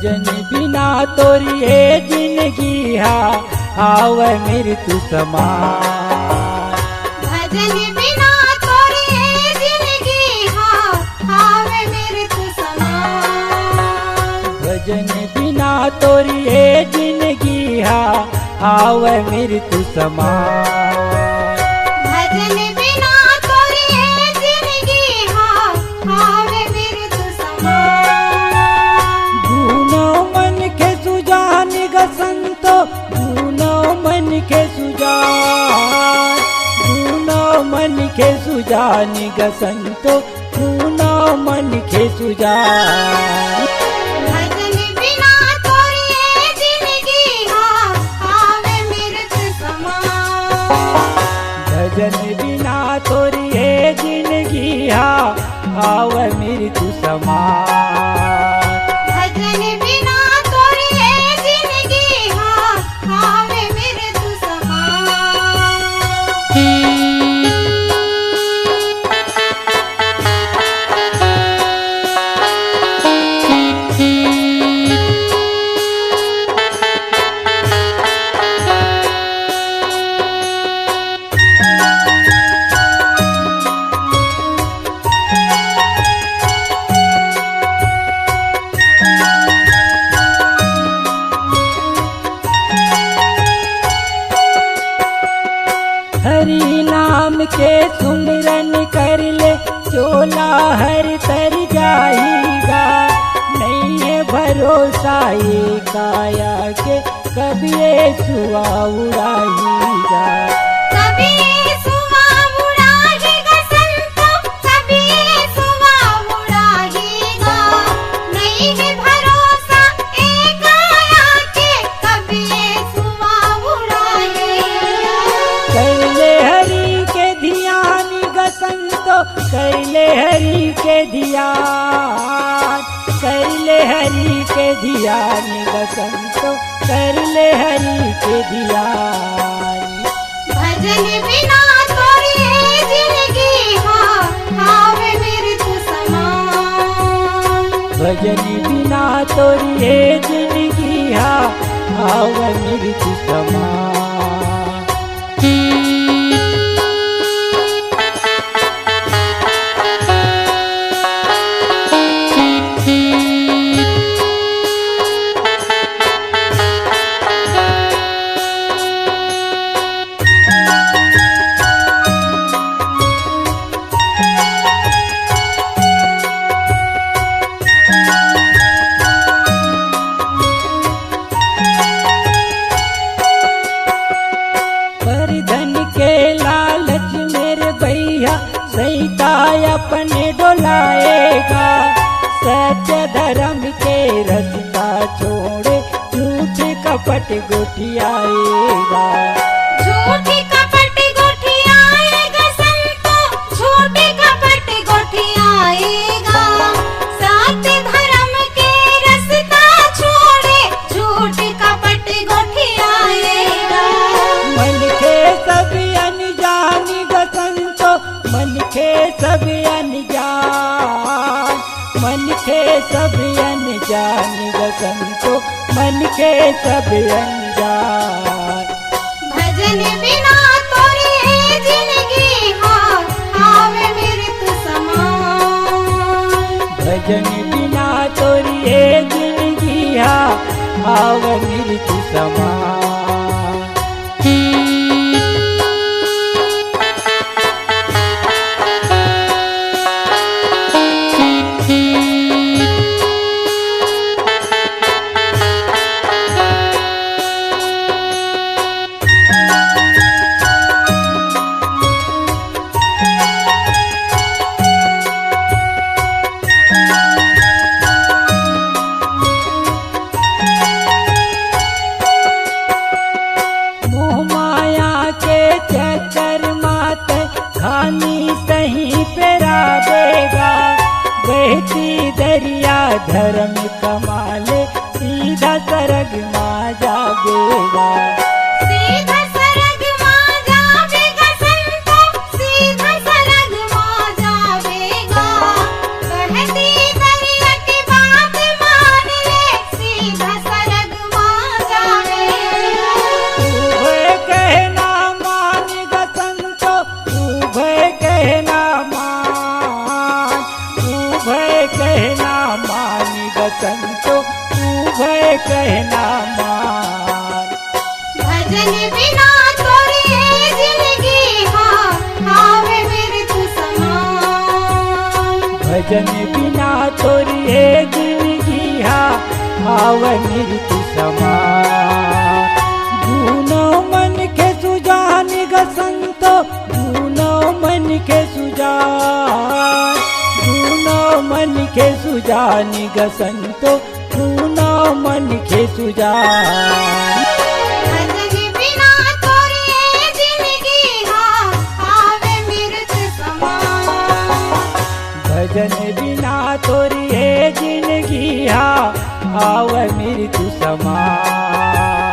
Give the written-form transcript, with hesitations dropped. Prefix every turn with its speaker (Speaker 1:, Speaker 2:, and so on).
Speaker 1: भजन बिना तोरी है जिंदगी आवे मृत्यु समान।
Speaker 2: भजन बिना तोरी है जिंदगी आवे मृत्यु समान।
Speaker 1: भजन बिना तोरी है जिंदगी आवे मृत्यु समान।
Speaker 2: भजन बिना तोरी है जिंदगी आवे मृत्यु समान।
Speaker 1: दूनो मन के सुजान गसंतो दूनो मन के सुजान, दूनो मन के सुजान गसंतो दूनो मन के सुजान।
Speaker 2: भजन बिना तोरी है जिंदगी आवे मृत्यु समान।
Speaker 1: भजन बिना तोरी है जिंदगी आवे मृत्यु समान।
Speaker 2: भजन बिना तोरी है जिंदगी आवे मृत्यु समान।
Speaker 1: हरि नाम के सुमिरन कर ले चोला हर तर जाएगा। नहीं है भरोसा ये काया के कभी ये सुआ उड़ाएगा।
Speaker 2: कभी सुवा उड़ाएगा संतो, कभी सुवा उड़ाएगा। नहीं है भरोसा एक आया के कभी सुवा उड़ाएगा।
Speaker 1: कर ले हरि के ध्यान गसंतो कर ले हरि के ध्यान, कर ले हरि के ध्यान गसंतो कर ले हरि के ध्यान।
Speaker 2: भजन बिना तोरी है जिंदगी आवे मृत्यु समान।
Speaker 1: भजन बिना तोरी है जिंदगी आवे मृत्यु समान। पर धन के लालच मेरे भैया सैता अपने डोलाएगा। सत्य धर्म के रास्ता छोड़े झूठ कपट गोठियाएगा।
Speaker 2: झूठी कपट गोठियाएगा संतो, झूठी कपट गोठियाएगा। सत्य धर्म के रास्ता छोड़े झूठी कपट गोठियाएगा।
Speaker 1: मन के सब अनजान गसंतो मन के सब अनजान, मन के सब अनजान गसंतो मन के सब अनजान।
Speaker 2: भजन बिना तोरी है जिंदगी आवे मृत्यु समान।
Speaker 1: भजन बिना तोरी है जिंदगी आवे मृत्यु समान। बहती दरिया धर्म कमाले सीधा सरग माँ जागेगा।
Speaker 2: सीधा सरग माँ जावेगा संतो, सीधा सरग माँ जावेगा। बहती दरिया की बात मान ले,
Speaker 1: संतो तू भय कहना मान।
Speaker 2: भजन बिना तोरी है जिंदगी हाँ हावे मृत्यु समान।
Speaker 1: भजन बिना तोरी है जिंदगी हा आव मृत्यु समान। दूनो मन के सुजान ग संतो दूनो मन के सुजान। दूनो मन के सुजान ग संतो दूनो मन के सुजान।
Speaker 2: भजन बिना तोरी है जिंदगी हाँ हावे मृत्यु समान।
Speaker 1: भजन बिना तोरी है जिंदगी हा आव मृत्यु समान।